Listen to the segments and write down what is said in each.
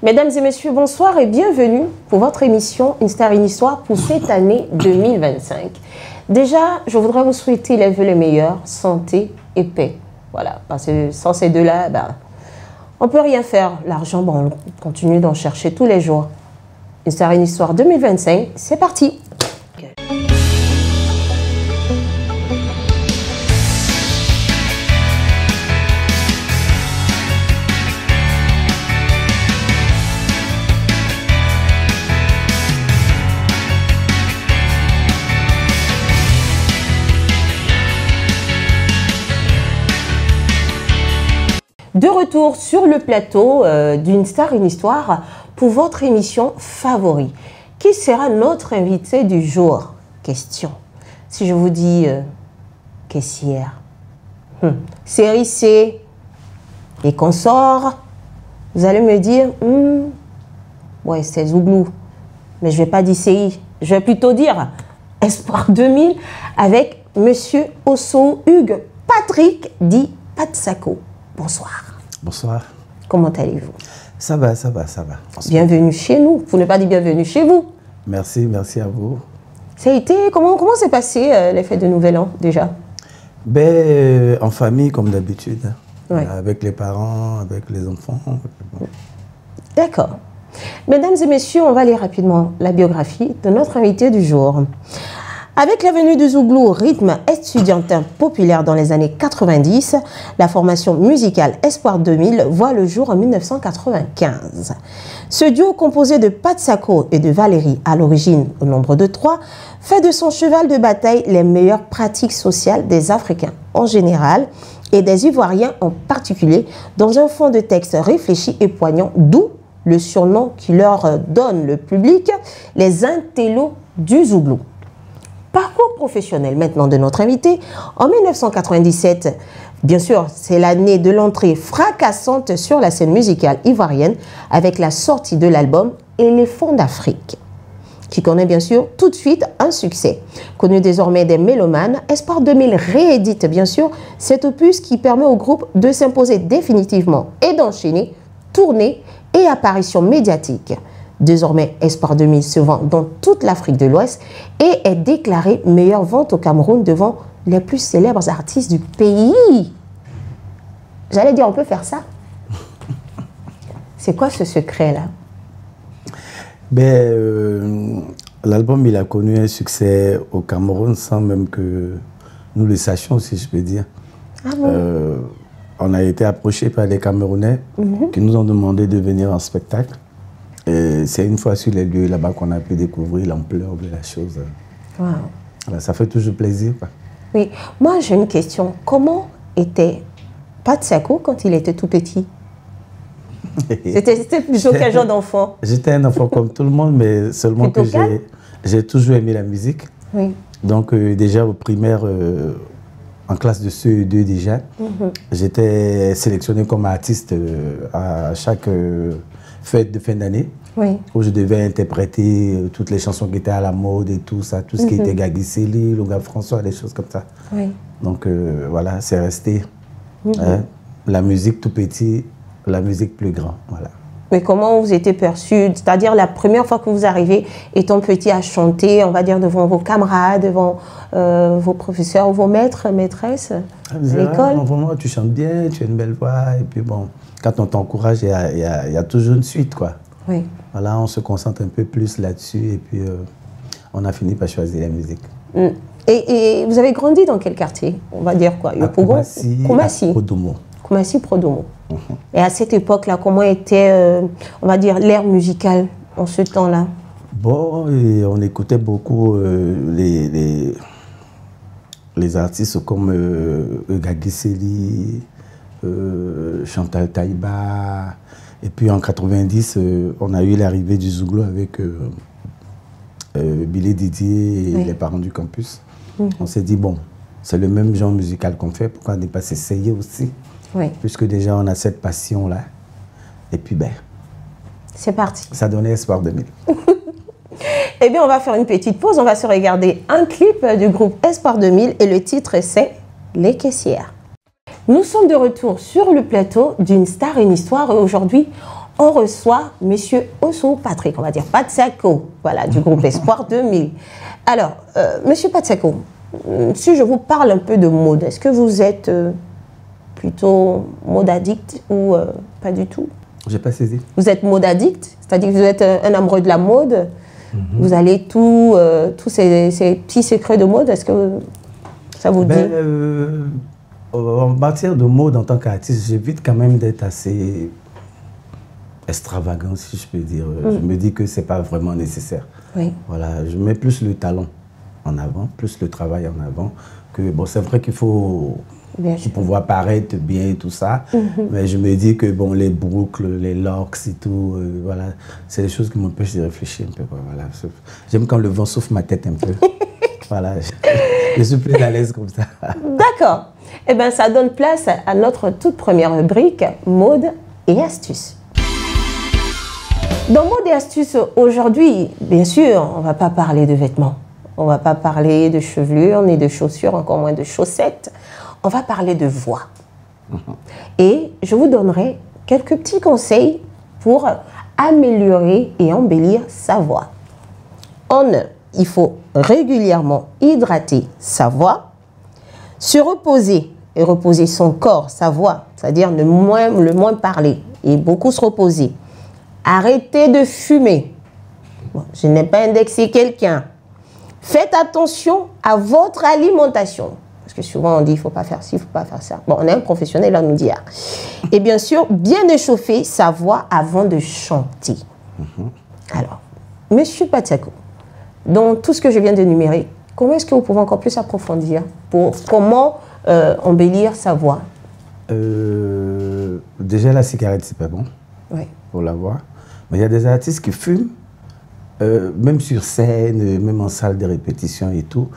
Mesdames et messieurs, bonsoir et bienvenue pour votre émission Une Star, une Histoire pour cette année 2025. Déjà, je voudrais vous souhaiter les vœux les meilleurs, santé et paix. Voilà, parce que sans ces deux-là, on ne peut rien faire. L'argent, on continue d'en chercher tous les jours. Une Star, une Histoire 2025, c'est parti. De retour sur le plateau d'Une Star, une Histoire pour votre émission favorite. Qui sera notre invité du jour? Question. Si je vous dis caissière, série C et consorts, vous allez me dire, ouais, c'est Zouglou. Mais je ne vais pas dire CI, je vais plutôt dire Espoir 2000 avec Monsieur Osso Hugues Patrick dit Patsako. Bonsoir. Bonsoir. Comment allez-vous? Ça va, ça va, ça va. Bienvenue chez nous, pour ne pas dire bienvenue chez vous. Merci, merci à vous. Ça a été, comment s'est passé les fêtes de Nouvel An déjà? En famille comme d'habitude, Ouais. avec les parents, avec les enfants. D'accord. Mesdames et messieurs, on va lire rapidement la biographie de notre invité du jour. Avec la venue du Zouglou, rythme estudiantin populaire dans les années 90, la formation musicale Espoir 2000 voit le jour en 1995. Ce duo composé de Patsako et de Valérie, à l'origine au nombre de 3, fait de son cheval de bataille les meilleures pratiques sociales des Africains en général et des Ivoiriens en particulier, dans un fond de texte réfléchi et poignant, d'où le surnom qui leur donne le public, les intellos du Zouglou. Parcours professionnel maintenant de notre invité. En 1997, bien sûr, c'est l'année de l'entrée fracassante sur la scène musicale ivoirienne avec la sortie de l'album Éléphant d'Afrique, qui connaît bien sûr tout de suite un succès. Connu désormais des mélomanes, Espoir 2000 réédite bien sûr cet opus qui permet au groupe de s'imposer définitivement et d'enchaîner tournées et apparitions médiatiques. Désormais, Espoir 2000 se vend dans toute l'Afrique de l'Ouest et est déclaré meilleure vente au Cameroun devant les plus célèbres artistes du pays. J'allais dire, on peut faire ça. C'est quoi ce secret-là? L'album, il a connu un succès au Cameroun sans même que nous le sachions, si je peux dire. Ah bon? On a été approchés par les Camerounais qui nous ont demandé de venir en spectacle. C'est une fois sur les lieux là-bas qu'on a pu découvrir l'ampleur de la chose. Wow. Voilà, ça fait toujours plaisir, quoi. Oui, moi j'ai une question. Comment était Patsako quand il était tout petit? C'était plutôt quel genre d'enfant? J'étais un enfant comme tout le monde, mais seulement plutôt que j'ai toujours aimé la musique. Oui. Donc déjà au primaire, en classe de CE2 déjà, j'étais sélectionné comme artiste à chaque fête de fin d'année, Oui. où je devais interpréter toutes les chansons qui étaient à la mode et tout ça, tout ce qui était Gagui Célie, Loga François, des choses comme ça. Oui. Donc voilà, c'est resté la musique tout petit, la musique plus grand. Voilà. Mais comment vous étiez perçu? C'est-à-dire la première fois que vous arrivez étant petit à chanter, on va dire devant vos camarades, devant vos professeurs, vos maîtres, maîtresses à l'école? Vraiment, tu chantes bien, tu as une belle voix, et puis bon, quand on t'encourage, il y a toujours une suite, quoi. Oui. Voilà, on se concentre un peu plus là-dessus, et puis on a fini par choisir la musique. Et vous avez grandi dans quel quartier? On va dire quoi? Koumassi. Prodomo. Koumassi, Prodomo. Et à cette époque-là, comment était, on va dire, l'ère musicale en ce temps-là? Bon, et on écoutait beaucoup les artistes comme Gagui Célie, Chantal Taïba. Et puis en 90, on a eu l'arrivée du Zouglou avec Billy Didier et les parents du campus. On s'est dit, bon, c'est le même genre musical qu'on fait, pourquoi ne pas s'essayer aussi? Oui. Puisque déjà on a cette passion-là. Et puis c'est parti. Ça donnait Espoir 2000. Eh bien, on va faire une petite pause, on va se regarder un clip du groupe Espoir 2000 et le titre c'est Les Caissières. Nous sommes de retour sur le plateau d'Une Star, une Histoire et aujourd'hui, on reçoit Monsieur Osso Patrick, on va dire Patsako, voilà, du groupe Espoir 2000. Alors, Monsieur Patsako, si je vous parle un peu de mode, est-ce que vous êtes plutôt mode addict ou pas du tout? J'ai pas saisi. Vous êtes mode addict, c'est-à-dire que vous êtes un amoureux de la mode. Vous allez tous ces petits secrets de mode, est-ce que ça vous dit? En matière de mode en tant qu'artiste, j'évite quand même d'être assez extravagant, si je peux dire. Je me dis que c'est pas vraiment nécessaire. Oui. Voilà, je mets plus le talent en avant, plus le travail en avant. Que bon, c'est vrai qu'il faut pouvoir paraître bien et tout ça, mais je me dis que bon, les boucles, les locks et tout, voilà, c'est des choses qui m'empêchent de réfléchir un peu. Voilà. J'aime quand le vent souffle ma tête un peu. Voilà, je suis plus à l'aise comme ça. D'accord. Eh bien, ça donne place à notre toute première rubrique, mode et astuces. Dans mode et astuces, aujourd'hui, bien sûr, on ne va pas parler de vêtements. On ne va pas parler de chevelure, ni de chaussures, encore moins de chaussettes. On va parler de voix. Et je vous donnerai quelques petits conseils pour améliorer et embellir sa voix. Il faut régulièrement hydrater sa voix, se reposer et reposer son corps, sa voix, c'est-à-dire le moins parler et beaucoup se reposer. Arrêtez de fumer. Bon, je n'ai pas indexé quelqu'un. Faites attention à votre alimentation. Parce que souvent on dit il ne faut pas faire ci, il ne faut pas faire ça. Bon, on est un professionnel à nous dire. Et bien sûr, bien échauffer sa voix avant de chanter. Alors, Monsieur Patsako, dans tout ce que je viens d'énumérer, comment est-ce que vous pouvez encore plus approfondir pour comment embellir sa voix? Déjà, la cigarette, c'est pas bon pour la voix. Mais il y a des artistes qui fument, même sur scène, même en salle de répétition et tout.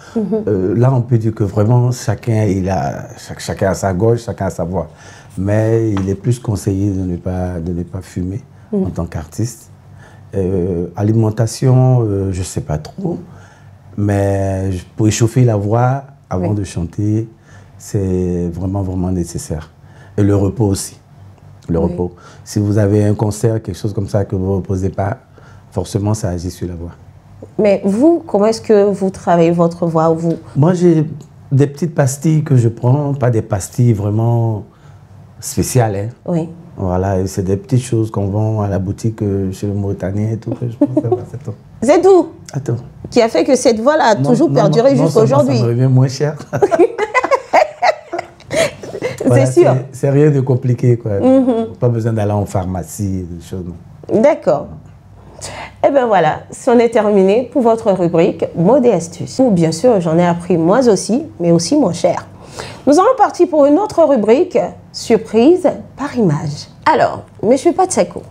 Là, on peut dire que vraiment, chacun a sa gorge, chacun a sa voix. Mais il est plus conseillé de ne pas fumer en tant qu'artiste. Alimentation, je ne sais pas trop. Mais pour échauffer la voix avant de chanter, c'est vraiment, vraiment nécessaire. Et le repos aussi. Le repos. Si vous avez un concert, quelque chose comme ça, que vous ne reposez pas, forcément, ça agit sur la voix. Mais vous, comment est-ce que vous travaillez votre voix, vous? Moi, j'ai des petites pastilles que je prends, pas des pastilles vraiment spéciales. Hein. Oui. Voilà, c'est des petites choses qu'on vend à la boutique chez le Mauritanien et tout. Je pense que c'est tout. C'est tout? Attends. Qui a fait que cette voix-là a toujours perduré jusqu'à aujourd'hui. Ça me revient moins cher. Voilà, c'est sûr. C'est rien de compliqué, quoi. Pas besoin d'aller en pharmacie, des choses. D'accord. Et bien voilà, c'en est terminé pour votre rubrique mode et astuces. Bien sûr, j'en ai appris moi aussi, mais aussi moins cher. Nous allons partir pour une autre rubrique, surprise par image. Alors, Monsieur Patsako,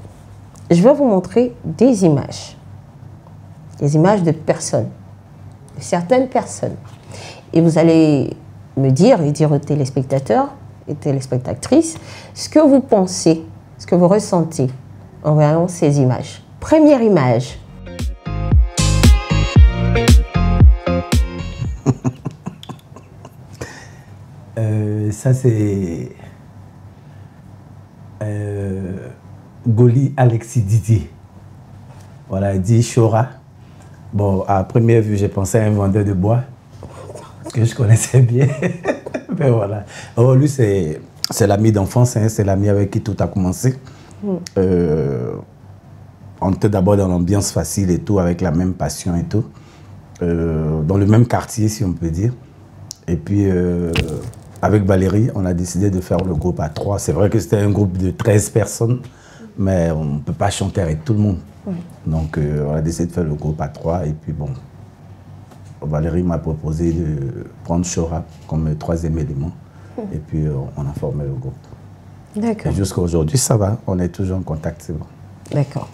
je vais vous montrer des images. Des images de personnes, de certaines personnes. Et vous allez me dire et dire aux téléspectateurs et téléspectatrices ce que vous pensez, ce que vous ressentez en voyant ces images. Première image. Ça, c'est Goli Alexis Didier. Voilà, il dit Chora. Bon, à première vue, j'ai pensé à un vendeur de bois que je connaissais bien. Mais voilà. Oh, lui, c'est l'ami d'enfance, hein, c'est l'ami avec qui tout a commencé. On était d'abord dans l'ambiance facile et tout, avec la même passion et tout. Dans le même quartier, si on peut dire. Et puis, avec Valérie, on a décidé de faire le groupe à 3. C'est vrai que c'était un groupe de 13 personnes, mais on ne peut pas chanter avec tout le monde. Donc, on a décidé de faire le groupe à 3. Et puis, bon, Valérie m'a proposé de prendre Chora comme troisième élément. Et puis, on a formé le groupe. D'accord. Et jusqu'à aujourd'hui, ça va. On est toujours en contact, c'est bon. D'accord.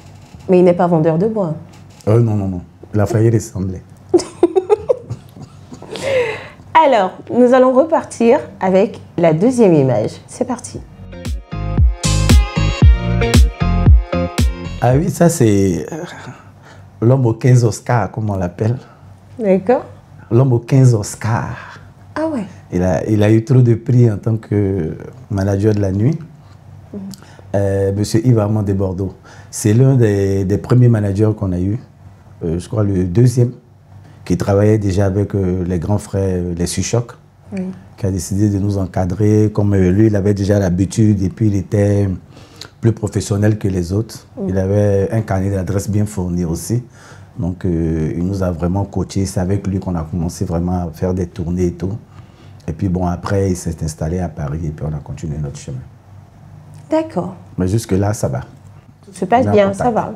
Mais il n'est pas vendeur de bois. Non, non, non. Il a failli ressembler. Alors, nous allons repartir avec la deuxième image. C'est parti. Ah oui, ça c'est l'homme aux 15 Oscars, comme on l'appelle. D'accord. L'homme aux 15 Oscars. Ah ouais. Il a eu trop de prix en tant que manager de la nuit. Monsieur Yves Armand de Bordeaux. C'est l'un des premiers managers qu'on a eu, je crois le deuxième, qui travaillait déjà avec les grands frères, les Suchoc, qui a décidé de nous encadrer. Comme lui, il avait déjà l'habitude et puis il était plus professionnel que les autres. Il avait un carnet d'adresses bien fourni aussi. Donc, il nous a vraiment coachés. C'est avec lui qu'on a commencé vraiment à faire des tournées et tout. Et puis, bon, après, il s'est installé à Paris et puis on a continué notre chemin. D'accord. Mais jusque-là, ça va. Tout se passe bien, ça va.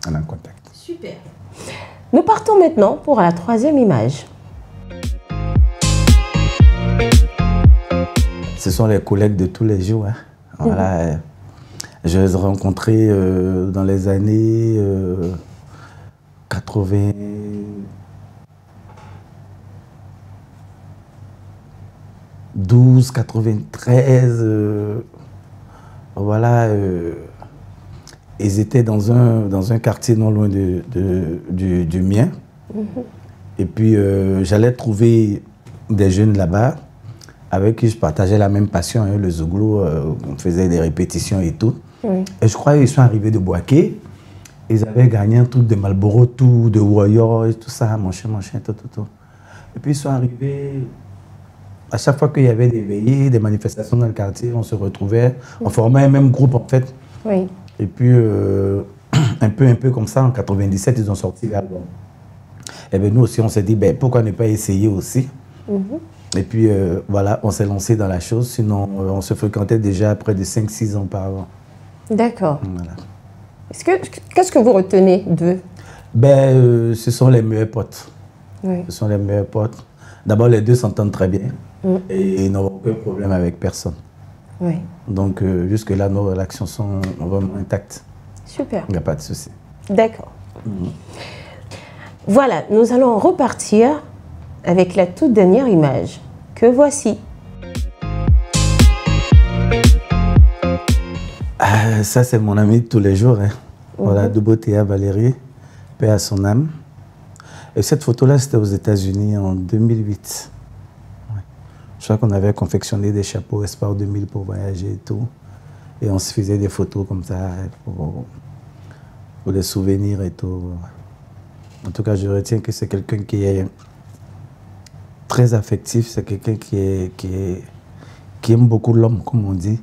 On est en contact. Super. Nous partons maintenant pour la troisième image. Ce sont les collègues de tous les jours. Hein. Voilà. Je les ai rencontrés dans les années 80. 12, 93, voilà, ils étaient dans un quartier non loin du mien. Et puis, j'allais trouver des jeunes là-bas avec qui je partageais la même passion, hein, le zouglou, on faisait des répétitions et tout. Et je crois qu'ils sont arrivés de Boaké. Ils avaient gagné un truc de Marlboro, tout, de Warrior et tout ça, mon chien, tout. Et puis, ils sont arrivés. À chaque fois qu'il y avait des veillées, des manifestations dans le quartier, on se retrouvait, on formait un même groupe en fait. Oui. Et puis, un peu comme ça, en 97, ils ont sorti l'album. Et bien nous aussi, on s'est dit, ben, pourquoi ne pas essayer aussi? Et puis, voilà, on s'est lancé dans la chose, sinon on se fréquentait déjà près de 5-6 ans par an. D'accord. Voilà. Qu'est-ce que vous retenez d'eux? Ben, ce sont les meilleurs potes. Oui. Ce sont les meilleurs potes. D'abord, les deux s'entendent très bien. Et ils n'ont aucun problème avec personne. Oui. Donc, jusque-là, nos relations sont vraiment intactes. Super. Il n'y a pas de souci. D'accord. Voilà, nous allons repartir avec la toute dernière image que voici. Ah, ça, c'est mon ami de tous les jours. Hein. Voilà, Dubotea Valérie, paix à son âme. Et cette photo-là, c'était aux États-Unis en 2008. Ouais. Je crois qu'on avait confectionné des chapeaux Espoir 2000 pour voyager et tout. Et on se faisait des photos comme ça pour des souvenirs et tout. En tout cas, je retiens que c'est quelqu'un qui est très affectif. C'est quelqu'un qui aime beaucoup l'homme, comme on dit.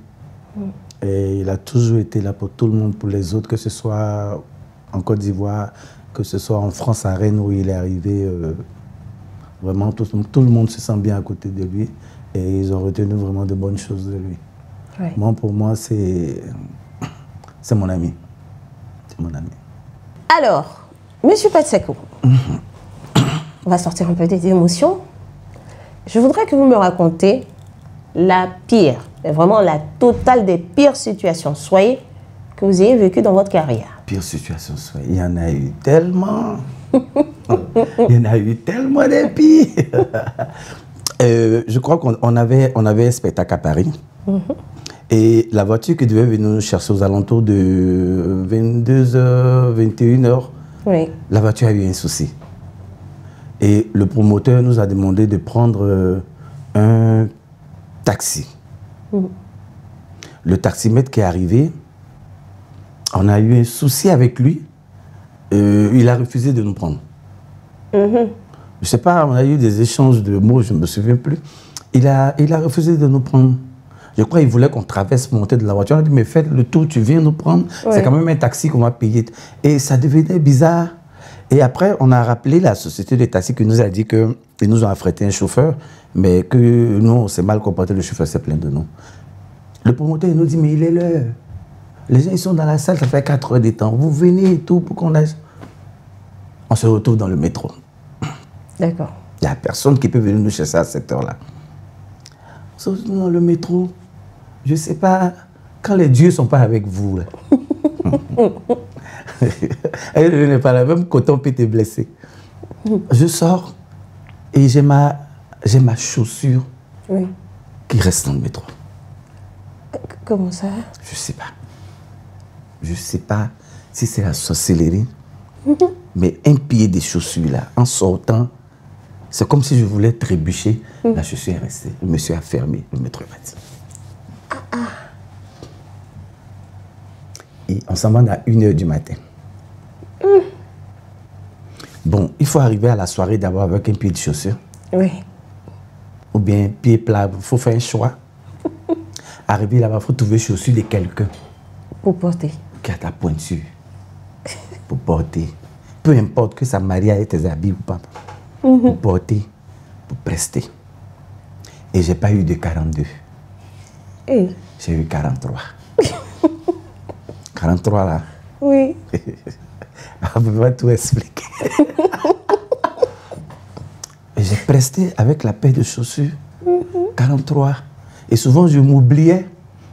Et il a toujours été là pour tout le monde, pour les autres, que ce soit en Côte d'Ivoire, que ce soit en France, à Rennes, où il est arrivé, vraiment, tout le monde se sent bien à côté de lui. Et ils ont retenu vraiment de bonnes choses de lui. Oui. Moi, pour moi, c'est mon ami. C'est mon ami. Alors, Monsieur Patsako, on va sortir un peu des émotions. Je voudrais que vous me racontiez la pire, mais vraiment la totale des pires situations, soyez, que vous ayez vécues dans votre carrière. Pire situation, il y en a eu tellement. Il y en a eu tellement de pires. Je crois qu'on avait un spectacle à Paris. Et la voiture qui devait venir nous chercher aux alentours de 22h, 21h, Oui. la voiture a eu un souci. Et le promoteur nous a demandé de prendre un taxi. Le taximètre qui est arrivé, on a eu un souci avec lui. Il a refusé de nous prendre. Je ne sais pas, on a eu des échanges de mots, je ne me souviens plus. Il a refusé de nous prendre. Je crois qu'il voulait qu'on traverse, monter de la voiture. On a dit, mais faites le tour, tu viens nous prendre. Ouais. C'est quand même un taxi qu'on va payer. Et ça devenait bizarre. Et après, on a rappelé la société de taxi qui nous a dit qu'ils nous ont affrété un chauffeur, mais que nous, on s'est mal comporté, le chauffeur s'est plaint de nous. Le promoteur, il nous dit, mais il est l'heure. Les gens, ils sont dans la salle, ça fait 4 heures de temps. Vous venez et tout pour qu'on aille. On se retrouve dans le métro. D'accord. Il n'y a personne qui peut venir nous chercher à cette heure-là. On se retrouve dans le métro. Je ne sais pas, quand les dieux ne sont pas avec vous, là. Elle n'est pas la même, quand on peut te blesser. Je sors et j'ai ma chaussure qui reste dans le métro. Comment ça? Je ne sais pas. Je ne sais pas si c'est la sorcellerie, mais un pied des chaussures là, en sortant, c'est comme si je voulais trébucher. La chaussure est restée. Le monsieur a fermé, le métro est parti. Et on s'en va à 1h du matin. Bon, il faut arriver à la soirée d'abord avec un pied de chaussure. Oui. Ou bien pied plat, il faut faire un choix. Arriver là-bas, il faut trouver chaussures de quelqu'un. Pour porter. Qui a ta pointure. Pour porter. Peu importe que ça marie avec tes habits ou pas. Pour porter, pour prester. Et je n'ai pas eu de 42. Et j'ai eu 43. 43 là. oui. On ne peut pas tout expliquer. Et j'ai presté avec la paire de chaussures. 43. Et souvent, je m'oubliais.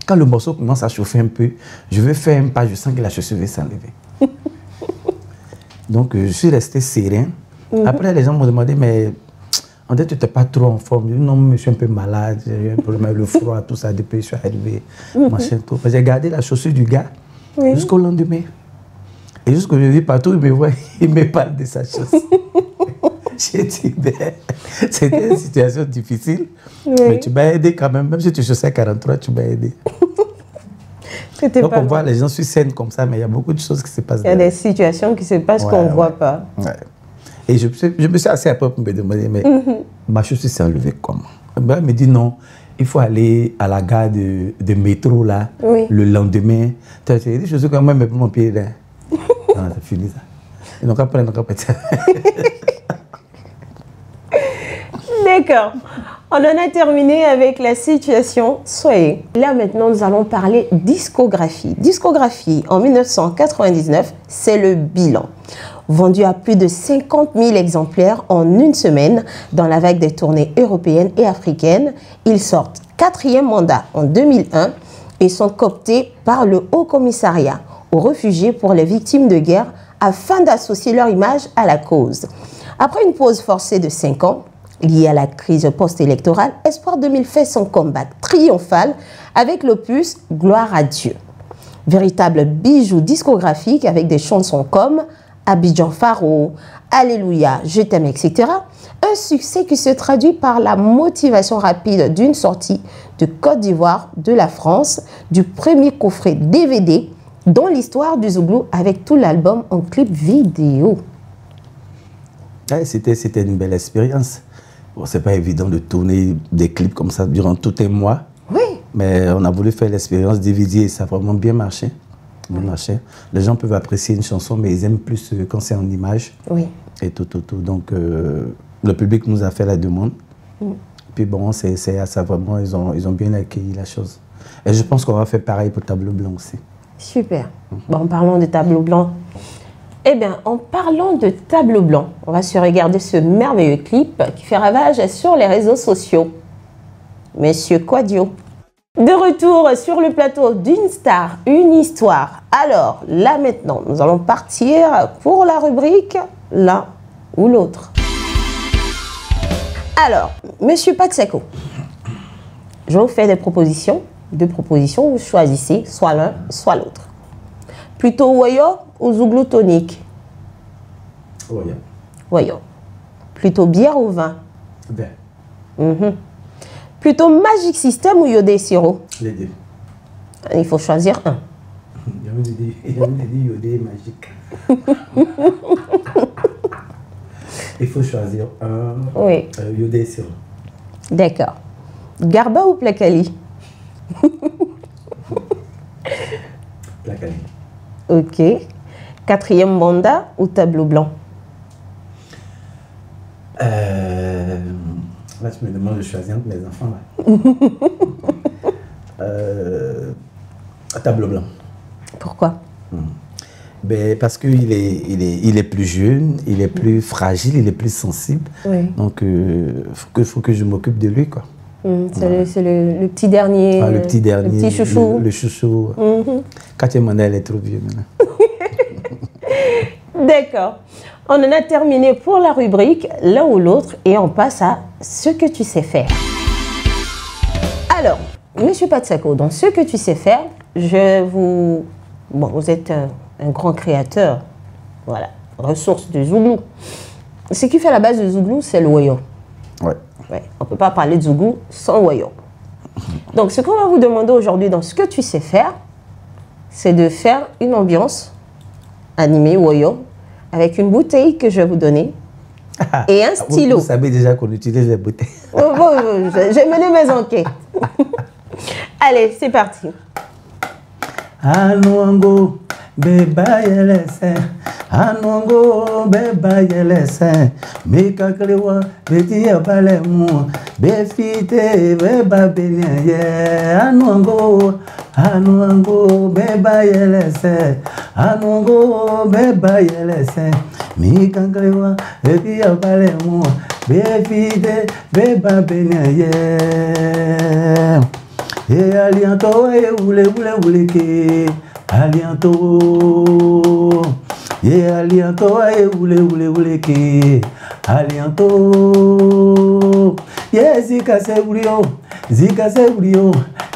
Quand le morceau commence à chauffer un peu, je vais faire un pas, je sens que la chaussure va s'enlever. Donc, je suis resté serein. Après, les gens m'ont demandé, mais on dit que tu n'étais pas trop en forme. Je dis, non, je suis un peu malade, j'ai eu un problème avec le froid, tout ça, depuis que je suis arrivé. Machin, tout. J'ai gardé la chaussure du gars jusqu'au lendemain. Et jusqu'aujourd'hui, partout, il me voit, il me parle de sa chaussure. J'ai dit, c'était une situation difficile, mais tu m'as aidé quand même. Même si tu chaussais 43, tu m'as aidé. Donc, on voit les gens sur scène comme ça, mais il y a beaucoup de choses qui se passent. Il y a des situations qui se passent qu'on ne voit pas. Ouais. Et je me suis assis après pour me demander, mais ma chaussure s'est enlevée comment? Ben, elle me dit non, il faut aller à la gare de métro là, le lendemain. Tu as dit, des chaussures quand même, mais pour mon pied là. Non, c'est fini ça. Et donc après, D'accord. On en a terminé avec la situation Soyez. Là maintenant, nous allons parler discographie. Discographie, en 1999, c'est le bilan. Vendu à plus de 50 000 exemplaires en une semaine dans la vague des tournées européennes et africaines, ils sortent 4e mandat en 2001 et sont cooptés par le Haut Commissariat aux réfugiés pour les victimes de guerre afin d'associer leur image à la cause. Après une pause forcée de 5 ans, liée à la crise post-électorale, Espoir 2000 fait son comeback triomphal avec l'opus Gloire à Dieu. Véritable bijou discographique avec des chansons comme Abidjan Faro, Alléluia, Je t'aime, etc. Un succès qui se traduit par la motivation rapide d'une sortie de Côte d'Ivoire, de la France, du premier coffret DVD dans l'histoire du Zouglou avec tout l'album en clip vidéo. Ouais, c'était une belle expérience. Bon, c'est pas évident de tourner des clips comme ça durant tout un mois. Oui. Mais on a voulu faire l'expérience DVD et ça a vraiment bien marché. Les gens peuvent apprécier une chanson, mais ils aiment plus quand c'est en image. Oui. Et tout. Donc, le public nous a fait la demande. Puis bon, c'est à ça vraiment, ils ont bien accueilli la chose. Et je pense qu'on va faire pareil pour Tableau Blanc aussi. Super. Bon, parlons de Tableau Blanc. Eh bien, en parlant de Tableau Blanc, on va se regarder ce merveilleux clip qui fait ravage sur les réseaux sociaux. Monsieur Quadio. De retour sur le plateau d'Une Star, une histoire. Alors, là maintenant, nous allons partir pour la rubrique l'un ou l'autre. Alors, Monsieur Patseko, je vous fais des propositions. Deux propositions, vous choisissez soit l'un, soit l'autre. Plutôt Wayo ou Zouglou tonique? Wayo. Wayo. Plutôt bière ou vin? Vin. Plutôt Magic System ou Yodé Siro? Les deux. Il faut choisir un. Il y a dit Yodé magique. Il faut choisir un. Oui. Yodé Siro. D'accord. Garba ou Placali? Placali. Ok. 4e mandat ou Tableau Blanc? Là, tu me demandes de choisir entre mes enfants. Là. Tableau Blanc. Pourquoi? Ben, parce qu'il est plus jeune, il est plus fragile, il est plus sensible. Oui. Donc, faut que je m'occupe de lui, quoi. C'est le petit dernier. Ah, le petit dernier. Le petit chouchou. Le chouchou. Quand tu m'en elle est trop vieux maintenant. D'accord. On en a terminé pour la rubrique l'un ou l'autre et on passe à ce que tu sais faire. Alors, Monsieur Patseko, dans ce que tu sais faire, vous êtes un grand créateur. Voilà, ressource de Zouglou. Ce qui fait la base de Zouglou, c'est le Wayo. Ouais. Ouais, on ne peut pas parler de Zouglou sans Wayo. Donc, ce qu'on va vous demander aujourd'hui dans ce que tu sais faire, c'est de faire une ambiance animée Woyo avec une bouteille que je vais vous donner et un stylo. Vous savez déjà qu'on utilise les bouteilles. J'ai mené mes enquêtes. Allez, c'est parti. Anuango, beba yelese. Anuango, beba yelese. Mikaklewa, beti yapalemu. Befite, beba benye. Anuango, anuango, beba yelese. Anuango, beba yelese. Mikaklewa, beti yapalemu. Befite, beba benye. Et aliento, oule ke. Aliento. Et aliento, oule ke. Aliento. Yeah, zika se brio. Zika se brio.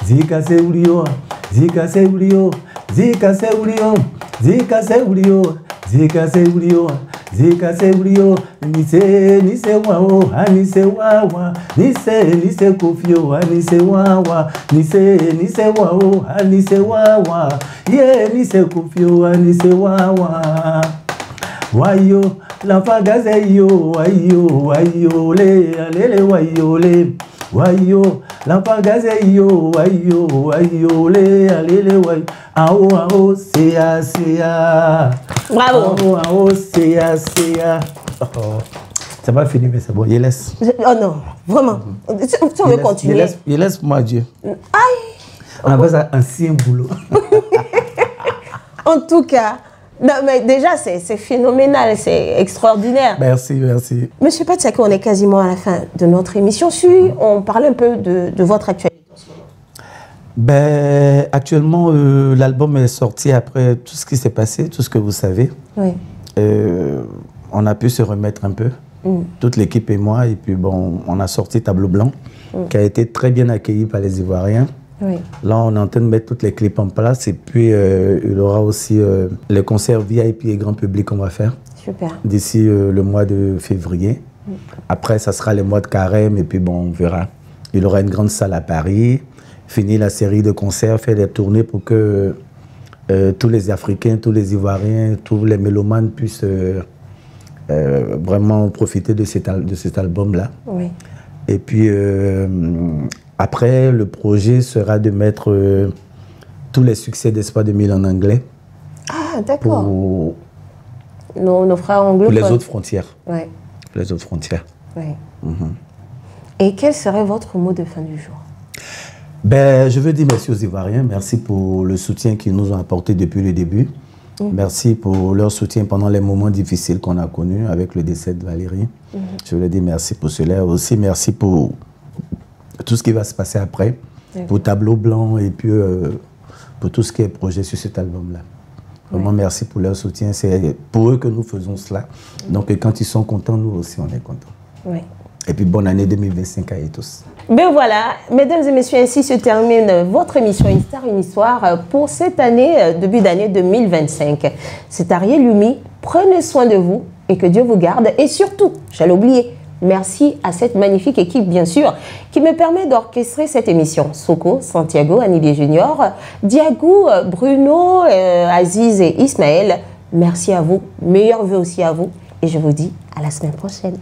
Zika se brio. Zika se brio. Zika se brio. Zika se brio. Zika se brio. Zika se brio, nise wawa, nise wawa, nise kofio, nise wawa, nise wawa, nise wawa, yeah, nise kofio, nise wawa. Wayo, la fagaze yo, wayo, le, wayo, la fagaze yo, wayo, le, wayo. Ao, sea. Bravo. Ao, sea. Oh. C'est pas fini, mais c'est bon. Il laisse. Oh non, vraiment. Si on veut continuer. Il laisse moi Dieu. Aïe. On appelle ça un si boulot. En tout cas, non, mais déjà, c'est phénoménal, c'est extraordinaire. Merci. Monsieur Patsako, on est quasiment à la fin de notre émission. On parle un peu de votre actualité. Ben, actuellement, l'album est sorti après tout ce qui s'est passé, tout ce que vous savez. Oui. On a pu se remettre un peu, toute l'équipe et moi. Et puis, bon, on a sorti Tableau Blanc, qui a été très bien accueilli par les Ivoiriens. Oui. Là, on est en train de mettre tous les clips en place. Et puis, il y aura aussi les concerts VIP et grand public qu'on va faire. Super. D'ici le mois de février. Après, ça sera les mois de carême. Et puis, bon, on verra. Il y aura une grande salle à Paris. Finir la série de concerts, faire des tournées pour que tous les Africains, tous les Ivoiriens, tous les mélomanes puissent vraiment profiter de cet album-là. Oui. Et puis, après, le projet sera de mettre tous les succès d'Espoir 2000 en anglais. Ah, d'accord. Pour nos frères anglophones. Pour les autres frontières. Oui. Pour les autres frontières. Oui. Et quel serait votre mot de fin du jour? Ben, je veux dire merci aux Ivoiriens. Merci pour le soutien qu'ils nous ont apporté depuis le début. Merci pour leur soutien pendant les moments difficiles qu'on a connus avec le décès de Valérie. Je veux dire merci pour cela. Aussi, merci pour tout ce qui va se passer après. Pour Tableau Blanc et puis pour tout ce qui est projet sur cet album-là. Vraiment, merci pour leur soutien. C'est pour eux que nous faisons cela. Donc, quand ils sont contents, nous aussi, on est contents. Oui. Et puis, bonne année 2025 à tous. Ben voilà, mesdames et messieurs, ainsi se termine votre émission Une Star, une Histoire pour cette année, début d'année 2025. C'est Ariel Lumi, prenez soin de vous et que Dieu vous garde. Et surtout, j'allais oublier, merci à cette magnifique équipe, bien sûr, qui me permet d'orchestrer cette émission. Soko, Santiago, Anibie Junior, Diago, Bruno, Aziz et Ismaël. Merci à vous, meilleurs vœux aussi à vous. Et je vous dis à la semaine prochaine.